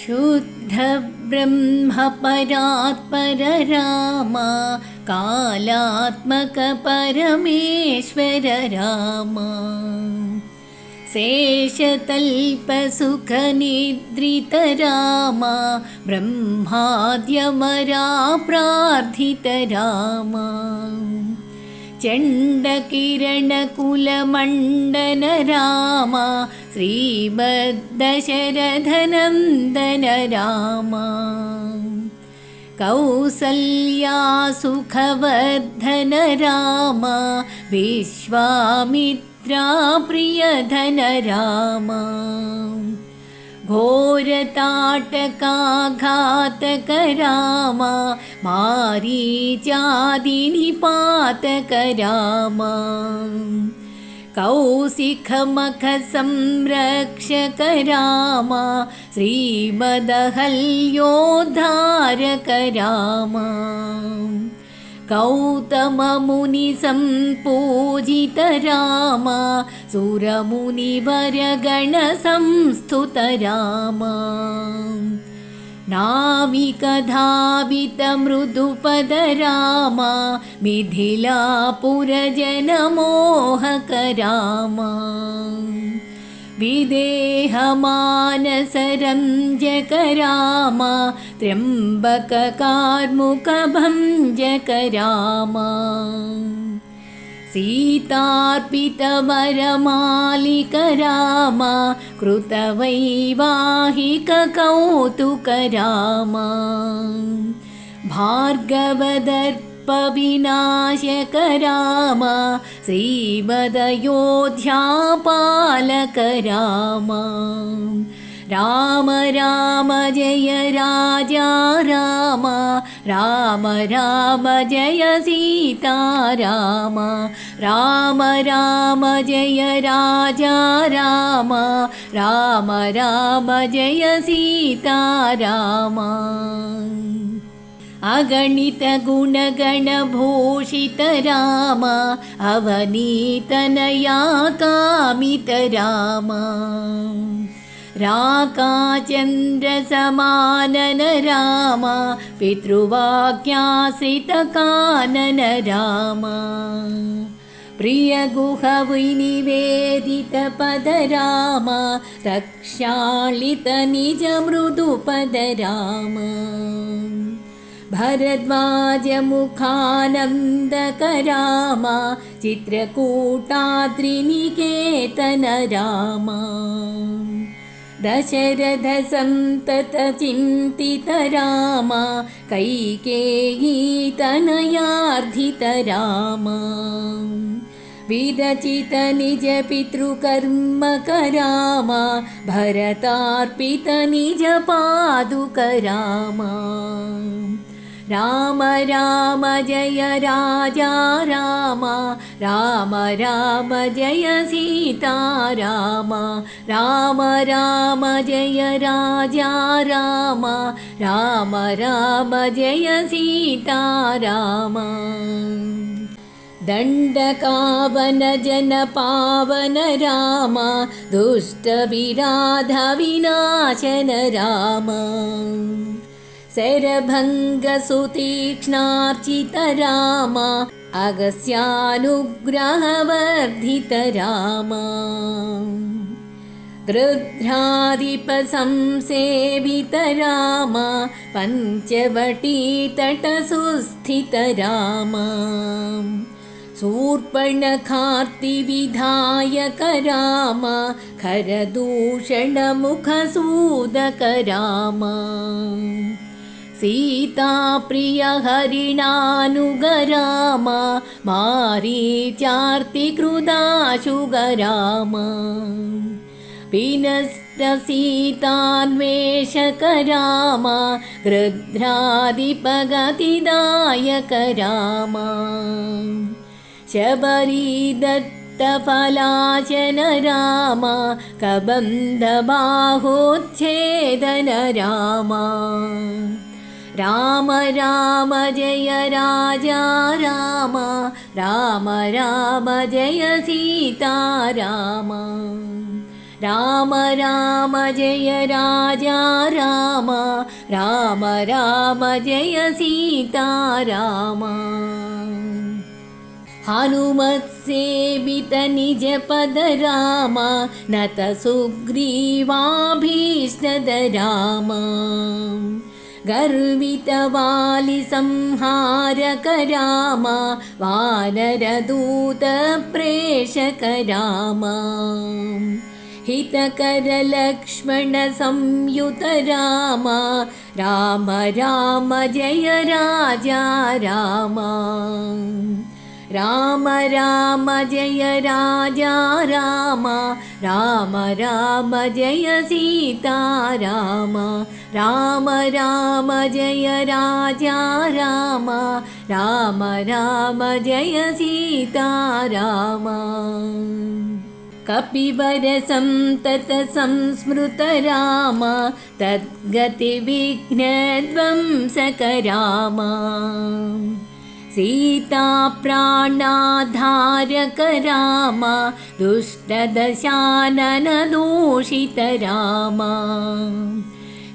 शुद्धब्रह्मपरात्पर राम कालात्मक परमेश्वर राम शेषतल्पसुखनिद्रित राम ब्रह्माद्यमरा प्रार्थित राम चण्डकिरणकुलमण्डन राम श्रीमद्दशरथनन्दन राम कौसल्यासुखवर्धन राम विश्वामित्रा प्रियधन राम घोरताटकाघातक राम मारीचादिनिपातक राम कौशिखमखसंरक्षक राम श्रीमदहल्योद्धारक राम कौतममुनिसम्पूजित राम सुरमुनिवरगणसंस्तुत राम नाविकधावितमृदुपद राम मिथिलापुरजनमोहक राम विदेहमानसरञ्जक राम त्र्यम्बककार्मुकभञ्जक राम सीतार्पितवरमालिक राम कृतवैवाहिक कौतुक राम भार्गवदर्पविनाशक राम श्रीमदयोध्यापालक राम राम राम जय राजा राम राम राम जय सीता राम राम राम जय राजा राम राम राम जय सीता राम अगणित गुणगण भूषित राम अवनीतनया कामित राम राकाचन्द्रसमानन राम पितृवाक्याश्रित कानन राम प्रियगुहविनिवेदित पद राम रक्षालित निज मृदुपद राम भरद्वाजमुखानन्दक राम चित्रकूटाद्रिनिकेतन राम दशरथ संतत चिन्तित राम कैकेयी तनयार्धित राम विरचित निज पितृकर्मक राम भरतार्पित निज पादुक राम राम राम जय राजा राम राम राम जय सीता राम राम राम जय राजा राम राम राम जय सीता राम दण्डकावन जन पावन राम दुष्टविराध विनाशन राम शरभङ्गसुतीक्ष्णार्चित राम अगस्यानुग्रहवर्धित राम गृध्राधिपसंसेवित राम पञ्चवटीतटसुस्थित राम शूर्पणखार्तिविधायक राम खरदूषणमुखसूदक राम सीताप्रिय हरिणानुग राम मारीचार्तिकृदाशुग राम विनष्ट सीतान्वेषक राम गृध्राधिपगतिदायक राम शबरीदत्तफलाशन राम कबन्धबाहोच्छेदन राम राम राम जय राजा राम राम राम जय सीता राम राम राम जय राजा राम राम राम जय सीता राम हनुमत्सेवित निज पद राम नत सुग्रीवाभीष्टद राम गर्वित वालि संहारक राम वानरदूत प्रेषक राम हितकर लक्ष्मण संयुत राम राम राम जय राजा राम राम राम जय राजा राम राम राम जय सीता राम राम राम जय राजा राम राम राम जय सीता राम कपिवर संतत संस्मृत राम तद्गति विघ्नध्वंसक राम सीता प्राणाधारक राम दुष्टदशानन दूषित राम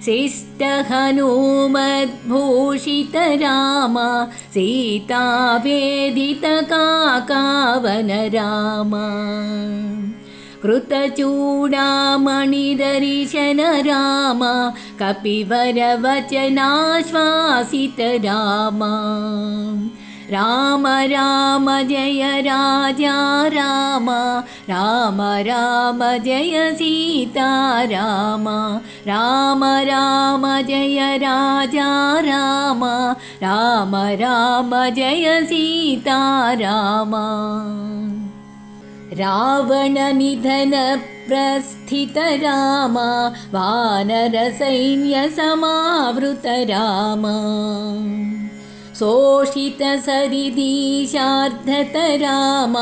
शिष्ट हनुमद्भूषित राम सीता वेदित काकावन राम कृतचूडामणिदर्शन राम कपिवर वचनाश्वासित राम राम राम जय राजा राम राम राम जय सीता राम राम राम जय राजा राम राम राम जय सीता राम रावण निधन प्रस्थित राम वानर सैन्य समावृत राम शोषित सरिदीशार्धत राम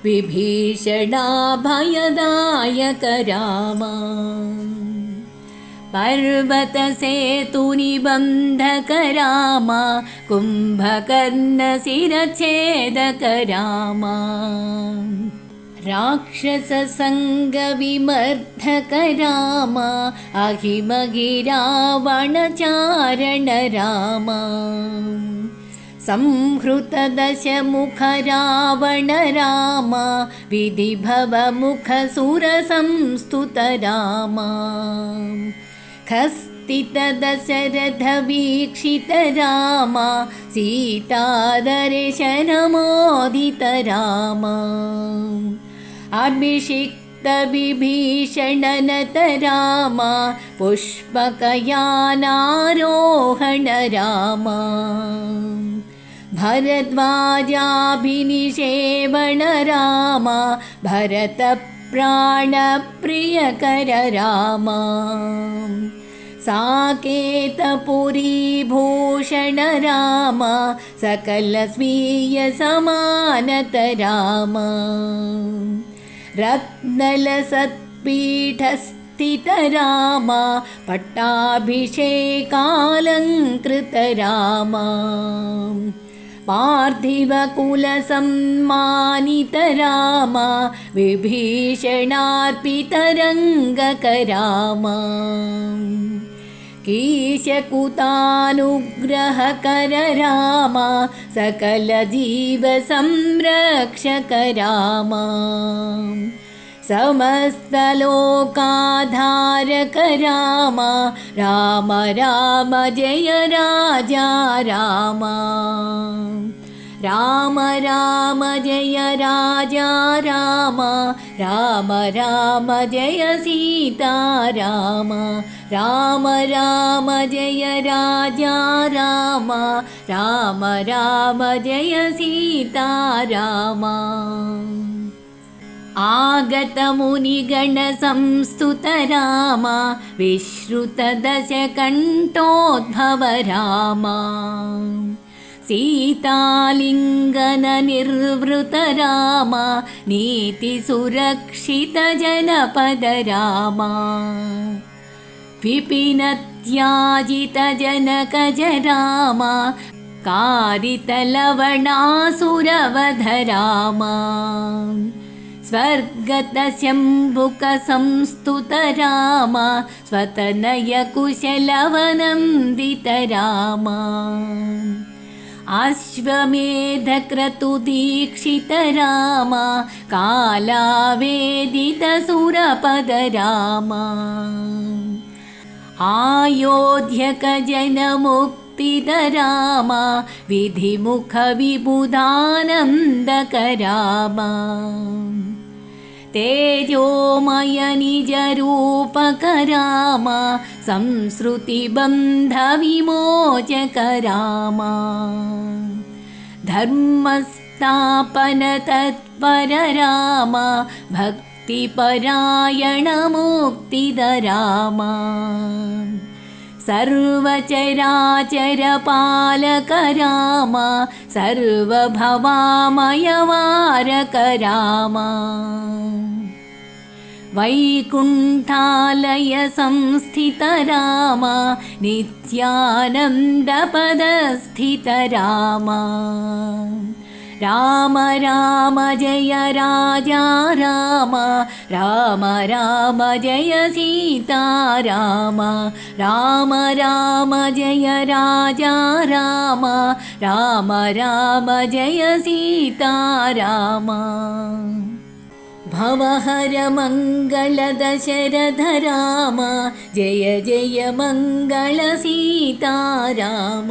विभीषणा भयदायक राम पर्वत सेतुनिबन्धक राम कुम्भकर्ण शिरच्छेदक राम राक्षस संग विमर्धक राम अहिमगिरावणचारण राम संहृत दशमुख रावण राम विधिभवमुख सुर संस्तुत राम खस्तित दशरथ वीक्षित राम सीता दर्शनमोदित राम अभिषिक्त विभीषणनत राम पुष्पकयानारोहण राम भरद्वाजाभिनिषेवण राम भरत प्राणप्रियकर राम साकेतपुरीभूषण राम सकल स्वीय समानत राम रत्नलसत्पीठस्थित राम पट्टाभिषेकालङ्कृत राम पार्थिवकुलसम्मानित राम विभीषणार्पितरङ्गक राम कीशकुतानुग्रहकर राम सकल जीव संरक्षक राम समस्तलोकाधारक राम राम राम जय राजा राम राम राम जय राजा राम राम राम जय सीता राम राम राम जय राजा राम राम राम जय सीता राम आगत मुनिगण संस्तुत राम विश्रुत दशकण्ठोद्भव राम सीतालिङ्गन निर्वृत राम नीति सुरक्षित जनपद राम विपिन त्याजित जनकज राम कारित लवणासुरवध राम स्वर्गतशम्भुकसंस्तुत राम स्वतनयकुशलवनन्दित राम अश्वमेधक्रतुदीक्षित राम कालावेदितसुरपद राम आयोध्यकजनमुक्तिद राम विधिमुखविबुधानन्दक राम तेजोमय निजरूपक राम संसृतिबन्धविमोचक राम धर्मस्थापन तत्पर राम भक्तिपरायण मुक्तिद राम सर्वचराचर पालक राम सर्वभवामयवारक राम वैकुण्ठालय संस्थित राम नित्यानन्दपदस्थित राम राम राम जय राजा राम राम राम जय सीता राम राम राम जय राजा राम राम राम जय सीता राम भवहर मंगल दशरथ राम जय जय मंगल सीता राम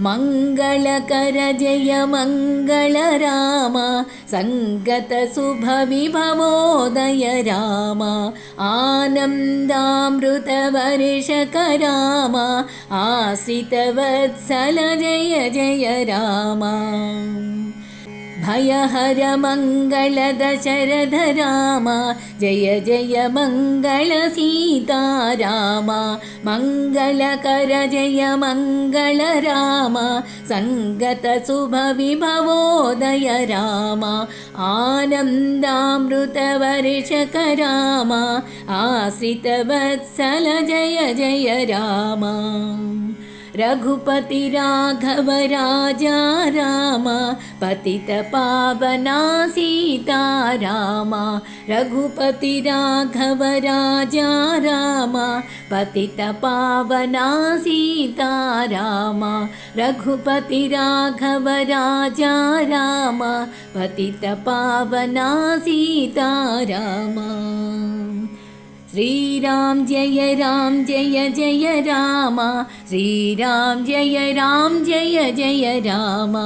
मंगलकर जय मंगल राम संगत शुभ विभवोदय राम आनंदामृत वर्षक राम आश्रित वत्सल जय जय राम भयहर मंगल दशरथ राम जय जय मंगल सीता राम मंगलकर जय मंगल राम संगत शुभ विभवोदय राम आनंदामृत वर्षक राम आश्रित वत्सल जय जय राम रघुपति राघव राजा राम पतित पावना सीता राम रघुपति राघव राजा राम पतित पावना सीता राम रघुपति राघव राजा राम पतित पावना सीता राम श्री राम जय जय राम श्री राम जय जय राम श्री राम जय जय राम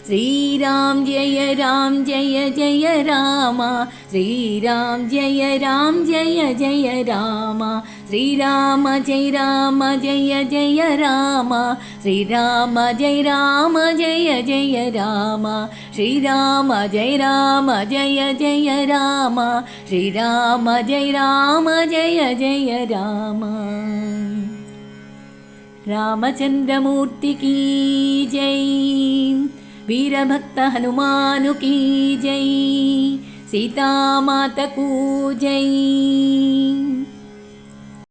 श्री राम जय जय राम श्री राम जय जय राम श्री राम जय जय राम श्री राम जय जय राम श्री राम जय जय राम रामचंद्रमूर्ति की जय वीरभक्त हनुमान की जय सीता माता को जय।